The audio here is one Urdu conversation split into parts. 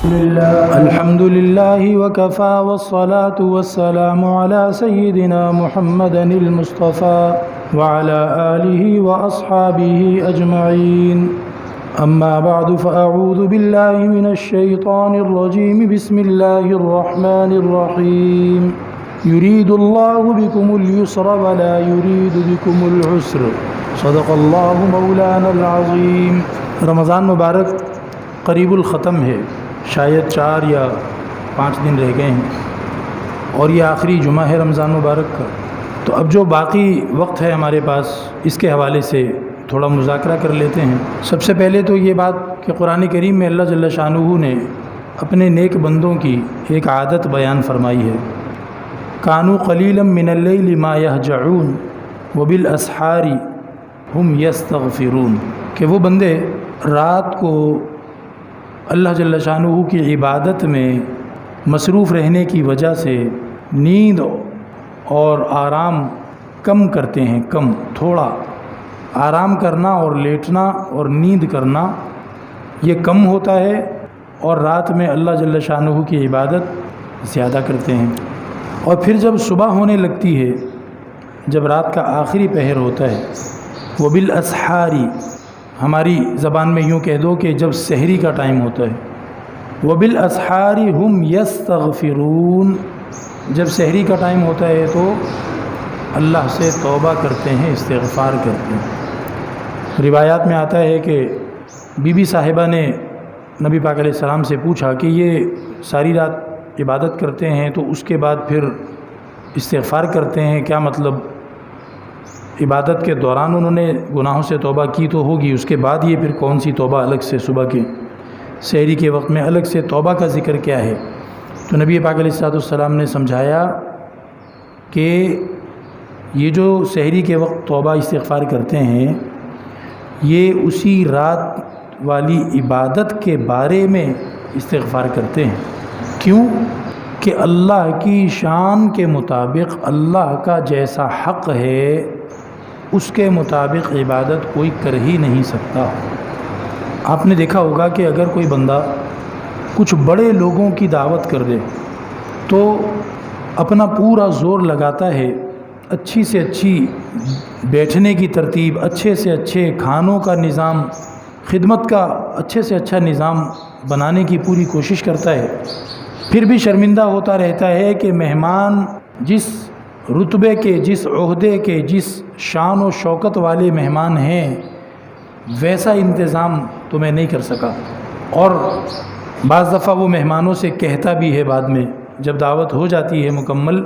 الحمد لله وكفى والصلاة والسلام على سيدنا محمد المصطفى وعلى آله وأصحابه أجمعين أما بعد فأعوذ بالله من الشيطان الرجيم بسم الله الرحمن الرحيم يريد الله بكم اليسر ولا يريد بكم العسر صدق الله مولانا العظيم۔ رمضان مبارک قریب الختم ہے، شاید 4 یا 5 دن رہ گئے ہیں اور یہ آخری جمعہ ہے رمضان مبارک کا۔ تو اب جو باقی وقت ہے ہمارے پاس، اس کے حوالے سے تھوڑا مذاکرہ کر لیتے ہیں۔ سب سے پہلے تو یہ بات کہ قرآن کریم میں اللہ جل شانہ نے اپنے نیک بندوں کی ایک عادت بیان فرمائی ہے، کانوا قلیلا من اللیل ما یہجعون وبالاسحار ہم یستغفرون، کہ وہ بندے رات کو اللہ جل شانہ کی عبادت میں مصروف رہنے کی وجہ سے نیند اور آرام کم کرتے ہیں، تھوڑا آرام کرنا اور لیٹنا اور نیند کرنا یہ کم ہوتا ہے، اور رات میں اللہ جل شانہ کی عبادت زیادہ کرتے ہیں۔ اور پھر جب صبح ہونے لگتی ہے، جب رات کا آخری پہر ہوتا ہے، وبالاسحار، ہماری زبان میں یوں کہہ دو کہ جب سحری کا ٹائم ہوتا ہے، وبالاسحار ہم یستغفرون، جب سحری کا ٹائم ہوتا ہے تو اللہ سے توبہ کرتے ہیں، استغفار کرتے ہیں۔ روایات میں آتا ہے کہ بی بی صاحبہ نے نبی پاک علیہ السلام سے پوچھا کہ یہ ساری رات عبادت کرتے ہیں تو اس کے بعد پھر استغفار کرتے ہیں، کیا مطلب؟ عبادت کے دوران انہوں نے گناہوں سے توبہ کی تو ہوگی، اس کے بعد یہ پھر کون سی توبہ الگ سے صبح کے سحری کے وقت میں الگ سے توبہ کا ذکر کیا ہے؟ تو نبی پاک علیہ السلام نے سمجھایا کہ یہ جو سحری کے وقت توبہ استغفار کرتے ہیں، یہ اسی رات والی عبادت کے بارے میں استغفار کرتے ہیں۔ کیوں؟ کہ اللہ کی شان کے مطابق اللہ کا جیسا حق ہے اس کے مطابق عبادت کوئی کر ہی نہیں سکتا۔ آپ نے دیکھا ہوگا کہ اگر کوئی بندہ کچھ بڑے لوگوں کی دعوت کر دے تو اپنا پورا زور لگاتا ہے، اچھی سے اچھی بیٹھنے کی ترتیب، اچھے سے اچھے کھانوں کا نظام، خدمت کا اچھے سے اچھا نظام بنانے کی پوری کوشش کرتا ہے، پھر بھی شرمندہ ہوتا رہتا ہے کہ مہمان جس رتبے کے، جس عہدے کے، جس شان و شوکت والے مہمان ہیں ویسا انتظام تو میں نہیں کر سکا۔ اور بعض دفعہ وہ مہمانوں سے کہتا بھی ہے بعد میں، جب دعوت ہو جاتی ہے مکمل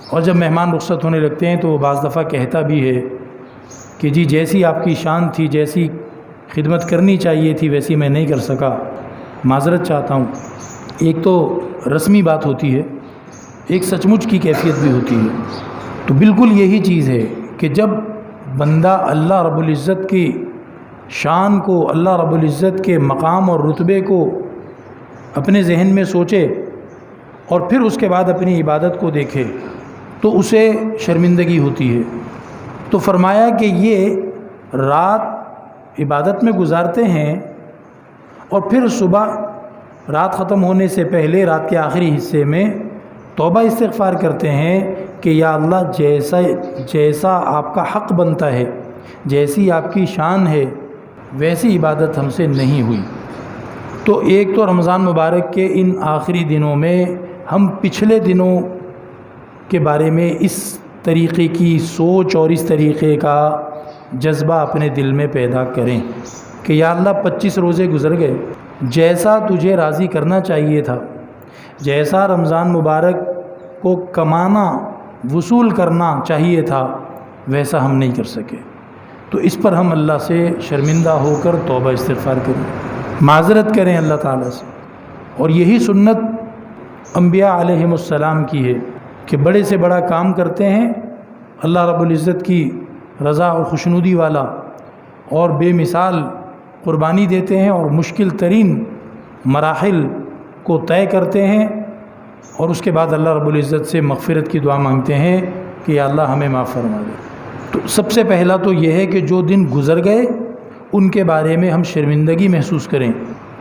اور جب مہمان رخصت ہونے لگتے ہیں تو وہ بعض دفعہ کہتا بھی ہے کہ جی جیسی آپ کی شان تھی، جیسی خدمت کرنی چاہیے تھی ویسی میں نہیں کر سکا، معذرت چاہتا ہوں۔ ایک تو رسمی بات ہوتی ہے، ایک سچ مچ کی کیفیت بھی ہوتی ہے۔ تو بالکل یہی چیز ہے کہ جب بندہ اللہ رب العزت کی شان کو، اللہ رب العزت کے مقام اور رتبے کو اپنے ذہن میں سوچے اور پھر اس کے بعد اپنی عبادت کو دیکھے تو اسے شرمندگی ہوتی ہے۔ تو فرمایا کہ یہ رات عبادت میں گزارتے ہیں اور پھر صبح رات ختم ہونے سے پہلے رات کے آخری حصے میں توبہ استغفار کرتے ہیں کہ یا اللہ جیسا آپ کا حق بنتا ہے، جیسی آپ کی شان ہے ویسی عبادت ہم سے نہیں ہوئی۔ تو ایک تو رمضان مبارک کے ان آخری دنوں میں ہم پچھلے دنوں کے بارے میں اس طریقے کی سوچ اور اس طریقے کا جذبہ اپنے دل میں پیدا کریں کہ یا اللہ 25 روزے گزر گئے، جیسا تجھے راضی کرنا چاہیے تھا، جیسا رمضان مبارک کو کمانا، وصول کرنا چاہیے تھا، ویسا ہم نہیں کر سکے۔ تو اس پر ہم اللہ سے شرمندہ ہو کر توبہ استغفار کریں، معذرت کریں اللہ تعالیٰ سے۔ اور یہی سنت انبیاء علیہم السلام کی ہے کہ بڑے سے بڑا کام کرتے ہیں، اللہ رب العزت کی رضا اور خوشنودی والا، اور بے مثال قربانی دیتے ہیں اور مشکل ترین مراحل کو طے کرتے ہیں، اور اس کے بعد اللہ رب العزت سے مغفرت کی دعا مانگتے ہیں کہ یا اللہ ہمیں معاف فرما دے۔ تو سب سے پہلا تو یہ ہے کہ جو دن گزر گئے ان کے بارے میں ہم شرمندگی محسوس کریں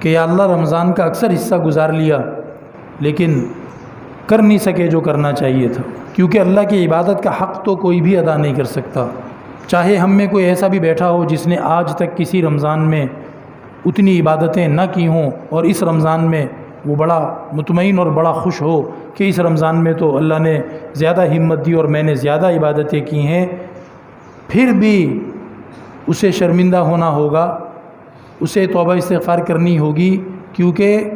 کہ یا اللہ رمضان کا اکثر حصہ گزار لیا لیکن کر نہیں سکے جو کرنا چاہیے تھا، کیونکہ اللہ کی عبادت کا حق تو کوئی بھی ادا نہیں کر سکتا، چاہے ہم میں کوئی ایسا بھی بیٹھا ہو جس نے آج تک کسی رمضان میں اتنی عبادتیں نہ کی ہوں اور اس رمضان میں وہ بڑا مطمئن اور بڑا خوش ہو کہ اس رمضان میں تو اللہ نے زیادہ ہمت دی اور میں نے زیادہ عبادتیں کی ہیں، پھر بھی اسے شرمندہ ہونا ہوگا، اسے توبہ استغفار کرنی ہوگی، کیونکہ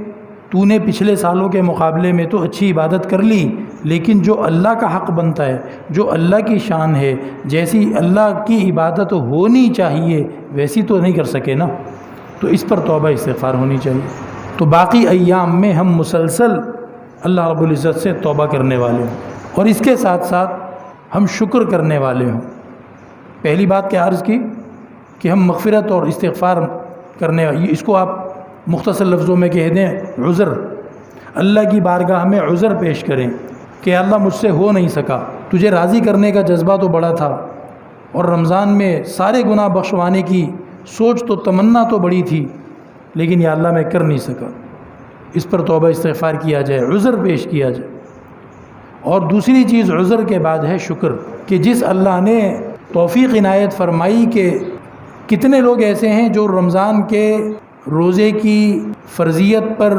تو نے پچھلے سالوں کے مقابلے میں تو اچھی عبادت کر لی، لیکن جو اللہ کا حق بنتا ہے، جو اللہ کی شان ہے، جیسی اللہ کی عبادت ہونی چاہیے ویسی تو نہیں کر سکے نا، تو اس پر توبہ استغفار ہونی چاہیے۔ تو باقی ایام میں ہم مسلسل اللہ رب العزت سے توبہ کرنے والے ہوں، اور اس کے ساتھ ساتھ ہم شکر کرنے والے ہوں۔ پہلی بات کیا عرض کی کہ ہم مغفرت اور استغفار کرنے، اس کو آپ مختصر لفظوں میں کہہ دیں عذر، اللہ کی بارگاہ میں عذر پیش کریں کہ اللہ مجھ سے ہو نہیں سکا، تجھے راضی کرنے کا جذبہ تو بڑا تھا اور رمضان میں سارے گناہ بخشوانے کی سوچ تو تمنا تو بڑی تھی، لیکن یا اللہ میں کر نہیں سکا۔ اس پر توبہ استغفار کیا جائے، عذر پیش کیا جائے۔ اور دوسری چیز عذر کے بعد ہے شکر، کہ جس اللہ نے توفیق عنایت فرمائی کہ کتنے لوگ ایسے ہیں جو رمضان کے روزے کی فرضیت پر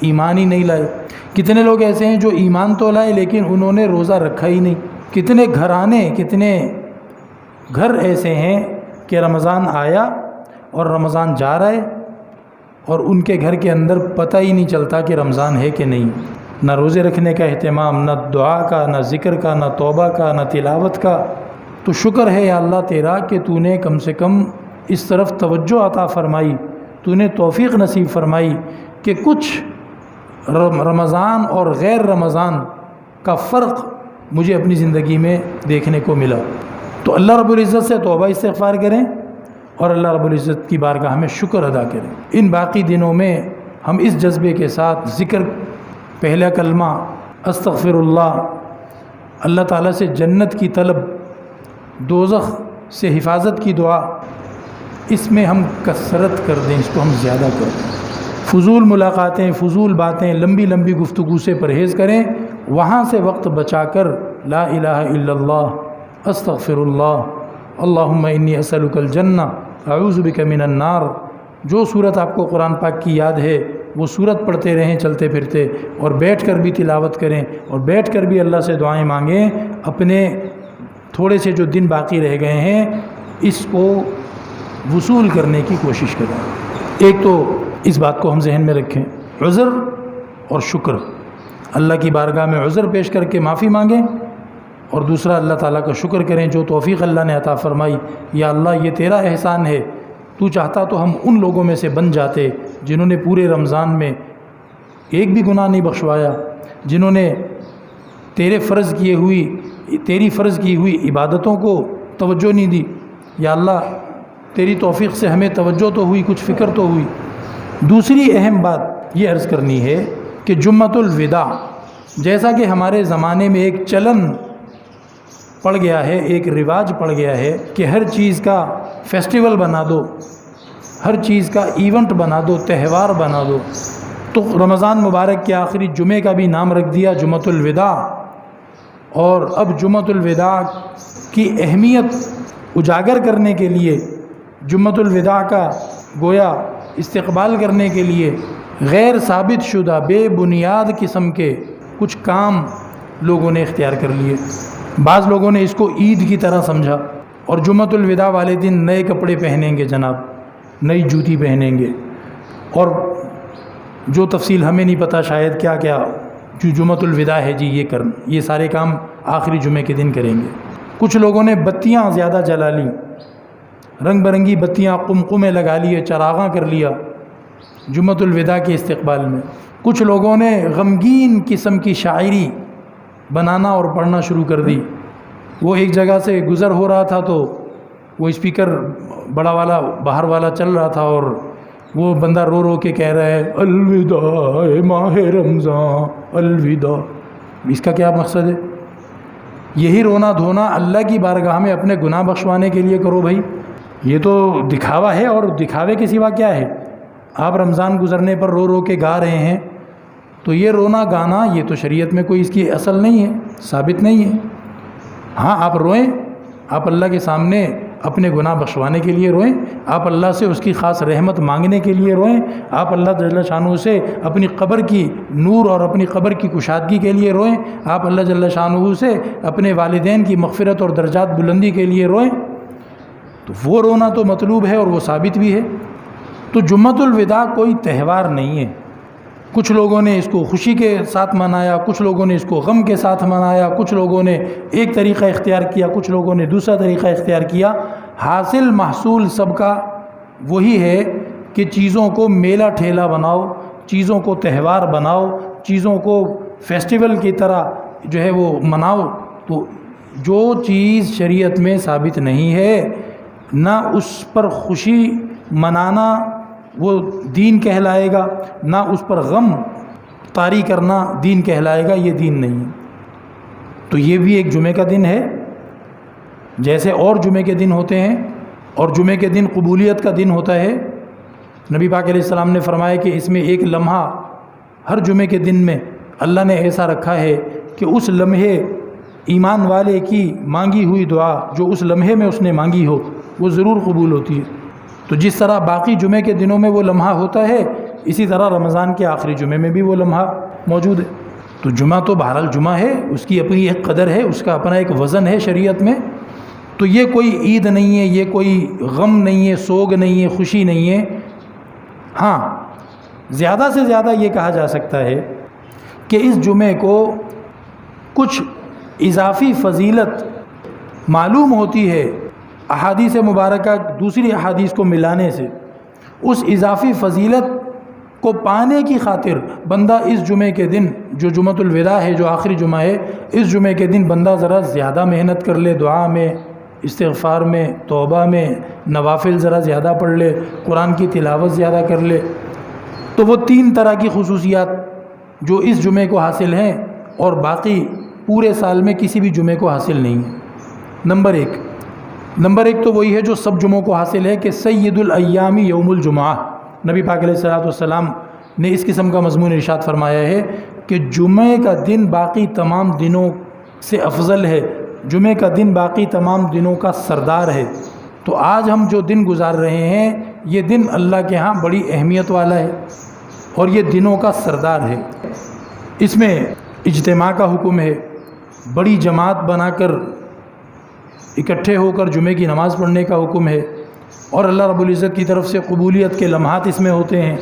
ایمان ہی نہیں لائے، کتنے لوگ ایسے ہیں جو ایمان تو لائے لیکن انہوں نے روزہ رکھا ہی نہیں، کتنے گھرانے، کتنے گھر ایسے ہیں کہ رمضان آیا اور رمضان جا رہا ہے اور ان کے گھر کے اندر پتہ ہی نہیں چلتا کہ رمضان ہے کہ نہیں، نہ روزے رکھنے کا اہتمام، نہ دعا کا، نہ ذکر کا، نہ توبہ کا، نہ تلاوت کا۔ تو شکر ہے یا اللہ تیرا کہ تو نے کم سے کم اس طرف توجہ عطا فرمائی، تو نے توفیق نصیب فرمائی کہ کچھ رمضان اور غیر رمضان کا فرق مجھے اپنی زندگی میں دیکھنے کو ملا۔ تو اللہ رب العزت سے توبہ استغفار کریں اور اللہ رب العزت کی بارگاہ میں شکر ادا کریں۔ ان باقی دنوں میں ہم اس جذبے کے ساتھ ذکر، پہلا کلمہ استغفر اللہ، اللہ تعالیٰ سے جنت کی طلب، دوزخ سے حفاظت کی دعا، اس میں ہم کثرت کر دیں، اس کو ہم زیادہ کر دیں۔ فضول ملاقاتیں، فضول باتیں، لمبی لمبی گفتگو سے پرہیز کریں، وہاں سے وقت بچا کر لا الہ الا اللہ، استغفر اللہ، اللہم انی اسألک الجنہ اعوذ بک من النار، جو صورت آپ کو قرآن پاک کی یاد ہے وہ صورت پڑھتے رہیں چلتے پھرتے، اور بیٹھ کر بھی تلاوت کریں اور بیٹھ کر بھی اللہ سے دعائیں مانگیں۔ اپنے تھوڑے سے جو دن باقی رہ گئے ہیں اس کو وصول کرنے کی کوشش کریں۔ ایک تو اس بات کو ہم ذہن میں رکھیں، عذر اور شکر، اللہ کی بارگاہ میں عذر پیش کر کے معافی مانگیں، اور دوسرا اللہ تعالیٰ کا شکر کریں جو توفیق اللہ نے عطا فرمائی۔ یا اللہ یہ تیرا احسان ہے، تو چاہتا تو ہم ان لوگوں میں سے بن جاتے جنہوں نے پورے رمضان میں ایک بھی گناہ نہیں بخشوایا، جنہوں نے تیری فرض کی ہوئی عبادتوں کو توجہ نہیں دی۔ یا اللہ تیری توفیق سے ہمیں توجہ تو ہوئی، کچھ فکر تو ہوئی۔ دوسری اہم بات یہ عرض کرنی ہے کہ جمعۃ الوداع، جیسا کہ ہمارے زمانے میں ایک چلن پڑ گیا ہے، ایک رواج پڑ گیا ہے کہ ہر چیز کا فیسٹیول بنا دو، ہر چیز کا ایونٹ بنا دو، تہوار بنا دو، تو رمضان مبارک کے آخری جمعے کا بھی نام رکھ دیا جمعۃ الوداع۔ اور اب جمعۃ الوداع کی اہمیت اجاگر کرنے کے لیے، جمعۃ الوداع کا گویا استقبال کرنے کے لیے غیر ثابت شدہ بے بنیاد قسم کے کچھ کام لوگوں نے اختیار کر لیے۔ بعض لوگوں نے اس کو عید کی طرح سمجھا اور جمعۃ الوداع والے دن نئے کپڑے پہنیں گے جناب، نئی جوتی پہنیں گے، اور جو تفصیل ہمیں نہیں پتہ شاید کیا کیا جو جمعۃ الوداع ہے جی یہ سارے کام آخری جمعے کے دن کریں گے۔ کچھ لوگوں نے بتیاں زیادہ جلا لیں، رنگ برنگی بتیاں قمقمے لگا لیے، چراغاں کر لیا جمعۃ الوداع کے استقبال میں۔ کچھ لوگوں نے غمگین قسم کی شاعری بنانا اور پڑھنا شروع کر دی۔ وہ ایک جگہ سے گزر ہو رہا تھا تو وہ اسپیکر بڑا والا باہر والا چل رہا تھا اور وہ بندہ رو رو کے کہہ رہا ہے الوداع اے ماہ رمضان الوداع۔ اس کا کیا مقصد ہے؟ یہی رونا دھونا اللہ کی بارگاہ میں اپنے گناہ بخشوانے کے لیے کرو بھائی، یہ تو دکھاوا ہے، اور دکھاوے کے سوا کیا ہے؟ آپ رمضان گزرنے پر رو رو کے گا رہے ہیں، تو یہ رونا گانا یہ تو شریعت میں کوئی اس کی اصل نہیں ہے، ثابت نہیں ہے۔ ہاں آپ روئیں، آپ اللہ کے سامنے اپنے گناہ بخشوانے کے لیے روئیں، آپ اللہ سے اس کی خاص رحمت مانگنے کے لیے روئیں، آپ اللہ جل شانہ سے اپنی قبر کی نور اور اپنی قبر کی کشادگی کے لیے روئیں، آپ اللہ جل شانہ سے اپنے والدین کی مغفرت اور درجات بلندی کے لیے روئیں۔ تو وہ رونا تو مطلوب ہے اور وہ ثابت بھی ہے۔ تو جمعۃ الوداع کوئی تہوار نہیں ہے۔ کچھ لوگوں نے اس کو خوشی کے ساتھ منایا، کچھ لوگوں نے اس کو غم کے ساتھ منایا، کچھ لوگوں نے ایک طریقہ اختیار کیا، کچھ لوگوں نے دوسرا طریقہ اختیار کیا۔ حاصل محصول سب کا وہی ہے کہ چیزوں کو میلہ ٹھیلا بناؤ، چیزوں کو تہوار بناؤ، چیزوں کو فیسٹیول کی طرح جو ہے وہ مناؤ۔ تو جو چیز شریعت میں ثابت نہیں ہے، نہ اس پر خوشی منانا وہ دین کہلائے گا، نہ اس پر غم طاری کرنا دین کہلائے گا، یہ دین نہیں ہے۔ تو یہ بھی ایک جمعے کا دن ہے، جیسے اور جمعے کے دن ہوتے ہیں، اور جمعے کے دن قبولیت کا دن ہوتا ہے۔ نبی پاک علیہ السلام نے فرمایا کہ اس میں ایک لمحہ ہر جمعے کے دن میں اللہ نے ایسا رکھا ہے کہ اس لمحے ایمان والے کی مانگی ہوئی دعا جو اس لمحے میں اس نے مانگی ہو وہ ضرور قبول ہوتی ہے۔ تو جس طرح باقی جمعے کے دنوں میں وہ لمحہ ہوتا ہے، اسی طرح رمضان کے آخری جمعے میں بھی وہ لمحہ موجود ہے۔ تو جمعہ تو بہرحال جمعہ ہے، اس کی اپنی ایک قدر ہے، اس کا اپنا ایک وزن ہے شریعت میں۔ تو یہ کوئی عید نہیں ہے، یہ کوئی غم نہیں ہے، سوگ نہیں ہے، خوشی نہیں ہے۔ ہاں زیادہ سے زیادہ یہ کہا جا سکتا ہے کہ اس جمعے کو کچھ اضافی فضیلت معلوم ہوتی ہے احادیث مبارکہ دوسری احادیث کو ملانے سے۔ اس اضافی فضیلت کو پانے کی خاطر بندہ اس جمعے کے دن جو جمعۃ الوداع ہے، جو آخری جمعہ ہے، اس جمعے کے دن بندہ ذرا زیادہ محنت کر لے، دعا میں، استغفار میں، توبہ میں، نوافل ذرا زیادہ پڑھ لے، قرآن کی تلاوت زیادہ کر لے۔ تو وہ 3 طرح کی خصوصیات جو اس جمعے کو حاصل ہیں اور باقی پورے سال میں کسی بھی جمعے کو حاصل نہیں ہے۔ نمبر ایک تو وہی ہے جو سب جمعوں کو حاصل ہے کہ سید الایام یوم الجمعہ۔ نبی پاک علیہ السلام نے اس قسم کا مضمون ارشاد فرمایا ہے کہ جمعے کا دن باقی تمام دنوں سے افضل ہے، جمعے کا دن باقی تمام دنوں کا سردار ہے۔ تو آج ہم جو دن گزار رہے ہیں یہ دن اللہ کے ہاں بڑی اہمیت والا ہے اور یہ دنوں کا سردار ہے۔ اس میں اجتماع کا حکم ہے، بڑی جماعت بنا کر اکٹھے ہو کر جمعے کی نماز پڑھنے کا حکم ہے، اور اللہ رب العزت کی طرف سے قبولیت کے لمحات اس میں ہوتے ہیں۔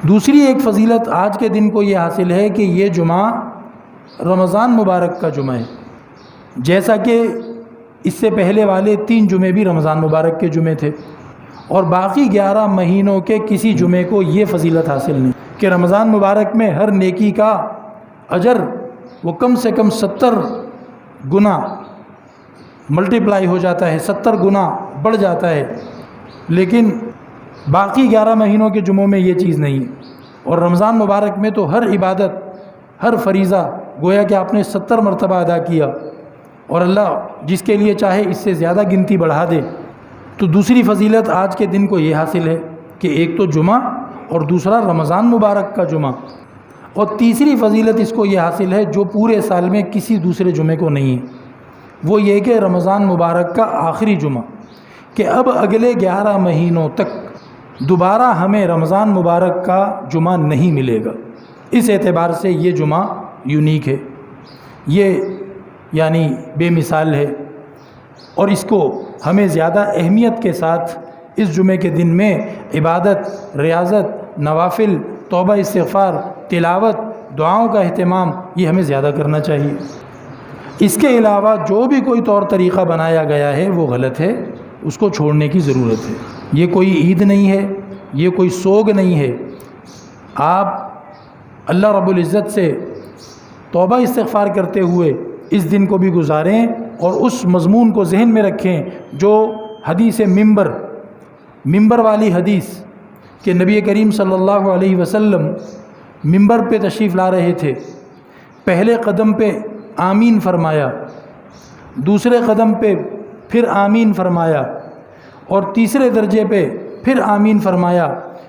دوسری ایک فضیلت آج کے دن کو یہ حاصل ہے کہ یہ جمعہ رمضان مبارک کا جمعہ ہے، جیسا کہ اس سے پہلے والے 3 جمعے بھی رمضان مبارک کے جمعے تھے، اور باقی 11 مہینوں کے کسی جمعے کو یہ فضیلت حاصل نہیں کہ رمضان مبارک میں ہر نیکی کا اجر وہ کم سے کم 70 گنا ملٹیپلائی ہو جاتا ہے، 70 گنا بڑھ جاتا ہے، لیکن باقی 11 مہینوں کے جمعوں میں یہ چیز نہیں ہے۔ اور رمضان مبارک میں تو ہر عبادت، ہر فریضہ گویا کہ آپ نے 70 مرتبہ ادا کیا، اور اللہ جس کے لیے چاہے اس سے زیادہ گنتی بڑھا دے۔ تو دوسری فضیلت آج کے دن کو یہ حاصل ہے کہ ایک تو جمعہ اور دوسرا رمضان مبارک کا جمعہ، اور تیسری فضیلت اس کو یہ حاصل ہے جو پورے سال میں کسی دوسرے جمعے کو نہیں ہے، وہ یہ کہ رمضان مبارک کا آخری جمعہ، کہ اب اگلے 11 مہینوں تک دوبارہ ہمیں رمضان مبارک کا جمعہ نہیں ملے گا۔ اس اعتبار سے یہ جمعہ یونیک ہے، یہ یعنی بے مثال ہے، اور اس کو ہمیں زیادہ اہمیت کے ساتھ اس جمعے کے دن میں عبادت، ریاضت، نوافل، توبہ استغفار، تلاوت، دعاؤں کا اہتمام یہ ہمیں زیادہ کرنا چاہیے۔ اس کے علاوہ جو بھی کوئی طور طریقہ بنایا گیا ہے وہ غلط ہے، اس کو چھوڑنے کی ضرورت ہے۔ یہ کوئی عید نہیں ہے، یہ کوئی سوگ نہیں ہے۔ آپ اللہ رب العزت سے توبہ استغفار کرتے ہوئے اس دن کو بھی گزاریں، اور اس مضمون کو ذہن میں رکھیں جو حدیث ممبر والی حدیث کہ نبی کریم صلی اللہ علیہ وسلم ممبر پہ تشریف لا رہے تھے، پہلے قدم پہ آمین فرمایا، دوسرے قدم پہ پھر آمین فرمایا، اور تیسرے درجے پہ پھر آمین فرمایا،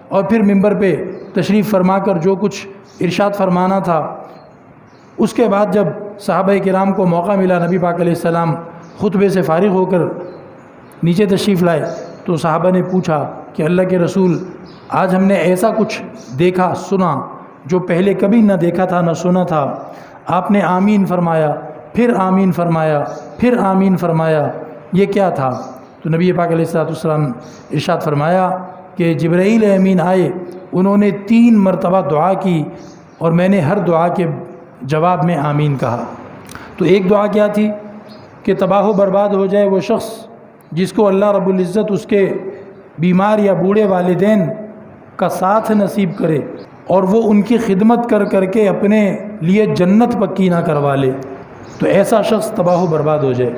اور پھر منبر پہ تشریف فرما کر جو کچھ ارشاد فرمانا تھا، اس کے بعد جب صحابہ کرام کو موقع ملا، نبی پاک علیہ السلام خطبے سے فارغ ہو کر نیچے تشریف لائے، تو صحابہ نے پوچھا کہ اللہ کے رسول، آج ہم نے ایسا کچھ دیکھا سنا جو پہلے کبھی نہ دیکھا تھا نہ سنا تھا۔ آپ نے آمین فرمایا، پھر آمین فرمایا، پھر آمین فرمایا، یہ کیا تھا؟ تو نبی پاک علیہ السلام ارشاد فرمایا کہ جبرائیل امین آئے، انہوں نے 3 مرتبہ دعا کی اور میں نے ہر دعا کے جواب میں آمین کہا۔ تو ایک دعا کیا تھی کہ تباہ و برباد ہو جائے وہ شخص جس کو اللہ رب العزت اس کے بیمار یا بوڑھے والدین کا ساتھ نصیب کرے اور وہ ان کی خدمت کر کر کے اپنے لیے جنت پکی نہ کروا لے، تو ایسا شخص تباہ و برباد ہو جائے۔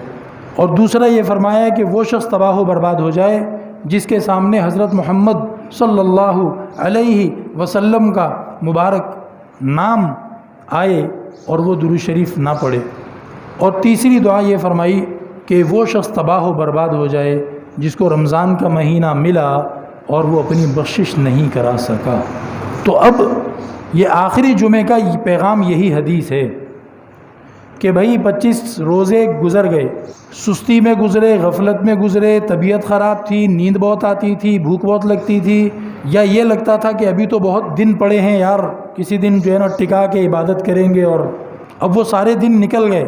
اور دوسرا یہ فرمایا کہ وہ شخص تباہ و برباد ہو جائے جس کے سامنے حضرت محمد صلی اللہ علیہ وسلم کا مبارک نام آئے اور وہ درود شریف نہ پڑھے۔ اور تیسری دعا یہ فرمائی کہ وہ شخص تباہ و برباد ہو جائے جس کو رمضان کا مہینہ ملا اور وہ اپنی بخشش نہیں کرا سکا۔ تو اب یہ آخری جمعے کا پیغام یہی حدیث ہے کہ بھائی 25 روزے گزر گئے، سستی میں گزرے، غفلت میں گزرے، طبیعت خراب تھی، نیند بہت آتی تھی، بھوک بہت لگتی تھی، یا یہ لگتا تھا کہ ابھی تو بہت دن پڑے ہیں یار، کسی دن جو ہے نا ٹکا کے عبادت کریں گے، اور اب وہ سارے دن نکل گئے،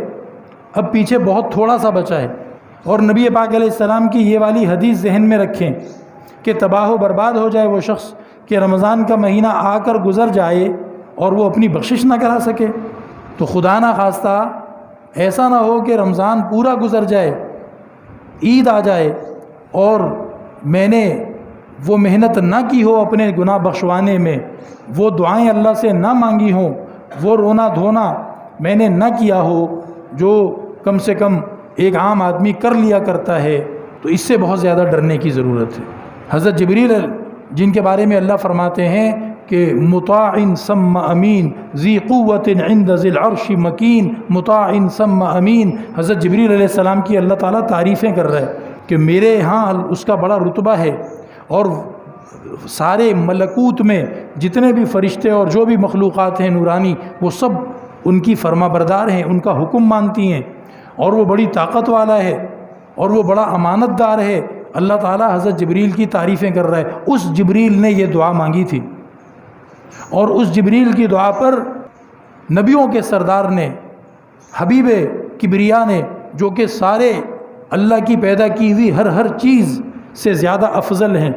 اب پیچھے بہت تھوڑا سا بچا ہے۔ اور نبی پاک علیہ السلام کی یہ والی حدیث ذہن میں رکھیں کہ تباہ و برباد ہو جائے وہ شخص کہ رمضان کا مہینہ آ کر گزر جائے اور وہ اپنی بخشش نہ کرا سکے۔ تو خدا نہ خواستہ ایسا نہ ہو کہ رمضان پورا گزر جائے، عید آ جائے اور میں نے وہ محنت نہ کی ہو اپنے گناہ بخشوانے میں، وہ دعائیں اللہ سے نہ مانگی ہوں، وہ رونا دھونا میں نے نہ کیا ہو جو کم سے کم ایک عام آدمی کر لیا کرتا ہے۔ تو اس سے بہت زیادہ ڈرنے کی ضرورت ہے۔ حضرت جبریل جن کے بارے میں اللہ فرماتے ہیں کہ مطاع ثم امین ذی قوت عند ذی العرش مکین، مطاع ثم امین، حضرت جبریل علیہ السلام کی اللہ تعالیٰ تعریفیں کر رہا ہے کہ میرے ہاں اس کا بڑا رتبہ ہے، اور سارے ملکوت میں جتنے بھی فرشتے اور جو بھی مخلوقات ہیں نورانی، وہ سب ان کی فرما بردار ہیں، ان کا حکم مانتی ہیں، اور وہ بڑی طاقت والا ہے اور وہ بڑا امانت دار ہے۔ اللہ تعالیٰ حضرت جبریل کی تعریفیں کر رہا ہے۔ اس جبریل نے یہ دعا مانگی تھی، اور اس جبریل کی دعا پر نبیوں کے سردار نے، حبیب کبریا نے، جو کہ سارے اللہ کی پیدا کی ہوئی ہر چیز سے زیادہ افضل ہیں،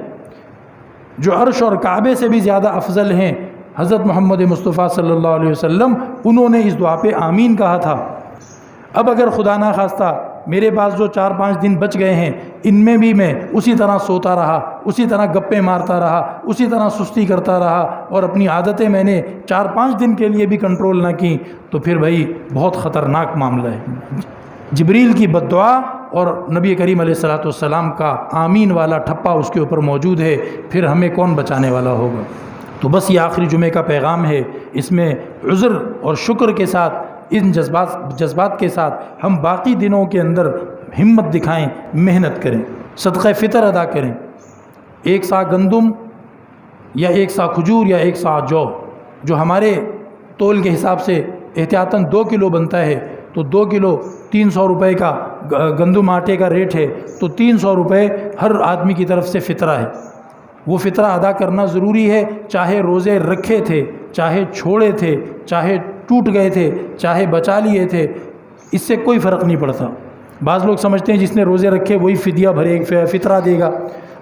جو عرش اور کعبے سے بھی زیادہ افضل ہیں، حضرت محمد مصطفیٰ صلی اللہ علیہ وسلم، انہوں نے اس دعا پہ آمین کہا تھا۔ اب اگر خدا نہ خواستہ میرے پاس جو 4-5 دن بچ گئے ہیں، ان میں بھی میں اسی طرح سوتا رہا، اسی طرح گپے مارتا رہا، اسی طرح سستی کرتا رہا، اور اپنی عادتیں میں نے 4-5 دن کے لیے بھی کنٹرول نہ کی، تو پھر بھائی بہت خطرناک معاملہ ہے۔ جبریل کی بد دعا اور نبی کریم علیہ الصلوۃ والسلام کا آمین والا ٹھپا اس کے اوپر موجود ہے، پھر ہمیں کون بچانے والا ہوگا؟ تو بس یہ آخری جمعے کا پیغام ہے، اس میں عذر اور شکر کے ساتھ، ان جذبات کے ساتھ ہم باقی دنوں کے اندر ہمت دکھائیں، محنت کریں، صدقہ فطر ادا کریں۔ 1 سا گندم یا 1 سا کھجور یا 1 سا جو، جو ہمارے تول کے حساب سے احتیاطاً 2 کلو بنتا ہے، تو 2 کلو 300 روپے کا گندم آٹے کا ریٹ ہے، تو 300 روپے ہر آدمی کی طرف سے فطرہ ہے۔ وہ فطرہ ادا کرنا ضروری ہے، چاہے روزے رکھے تھے، چاہے چھوڑے تھے، چاہے ٹوٹ گئے تھے، چاہے بچا لیے تھے، اس سے کوئی فرق نہیں پڑتا۔ بعض لوگ سمجھتے ہیں جس نے روزے رکھے وہی فدیہ بھرے فطرہ دے گا،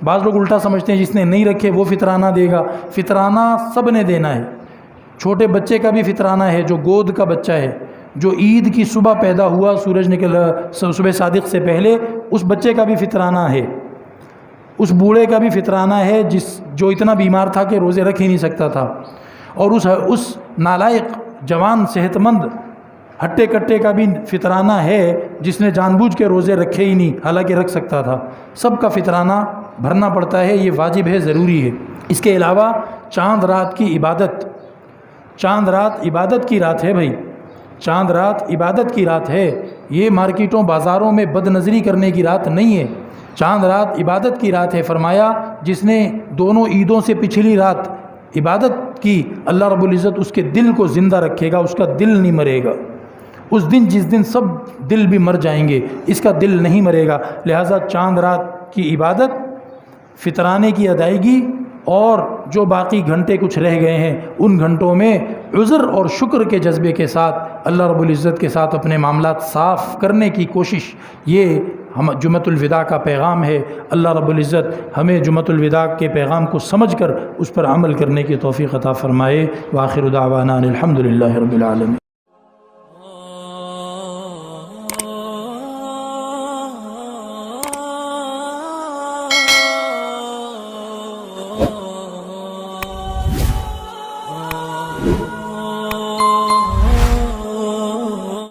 بعض لوگ الٹا سمجھتے ہیں جس نے نہیں رکھے وہ فطرانہ دے گا۔ فطرانہ سب نے دینا ہے، چھوٹے بچے کا بھی فطرانہ ہے جو گود کا بچہ ہے، جو عید کی صبح پیدا ہوا، سورج نکلا صبح صادق سے پہلے، اس بچے کا بھی فطرانہ ہے، اس بوڑھے کا بھی فطرانہ ہے جو اتنا بیمار تھا کہ روزے رکھ ہی نہیں سکتا تھا، اور اس نالائق جوان صحت مند ہٹے کٹے کا بھی فطرانہ ہے جس نے جان بوجھ کے روزے رکھے ہی نہیں حالانکہ رکھ سکتا تھا۔ سب کا فطرانہ بھرنا پڑتا ہے، یہ واجب ہے، ضروری ہے۔ اس کے علاوہ چاند رات کی عبادت، چاند رات عبادت کی رات ہے بھائی، چاند رات عبادت کی رات ہے، یہ مارکیٹوں بازاروں میں بد نظری کرنے کی رات نہیں ہے۔ چاند رات عبادت کی رات ہے، فرمایا جس نے دونوں عیدوں سے پچھلی رات عبادت کی اللہ رب العزت اس کے دل کو زندہ رکھے گا، اس کا دل نہیں مرے گا۔ اس دن جس دن سب دل بھی مر جائیں گے، اس کا دل نہیں مرے گا۔ لہٰذا چاند رات کی عبادت، فطرانے کی ادائیگی، اور جو باقی گھنٹے کچھ رہ گئے ہیں ان گھنٹوں میں عذر اور شکر کے جذبے کے ساتھ اللہ رب العزت کے ساتھ اپنے معاملات صاف کرنے کی کوشش، یہ ہم جمعۃ الوداع کا پیغام ہے۔ اللہ رب العزت ہمیں جمعۃ الوداع کے پیغام کو سمجھ کر اس پر عمل کرنے کی توفیق عطا فرمائے۔ وآخر دعوانا الحمد للہ رب العالمین۔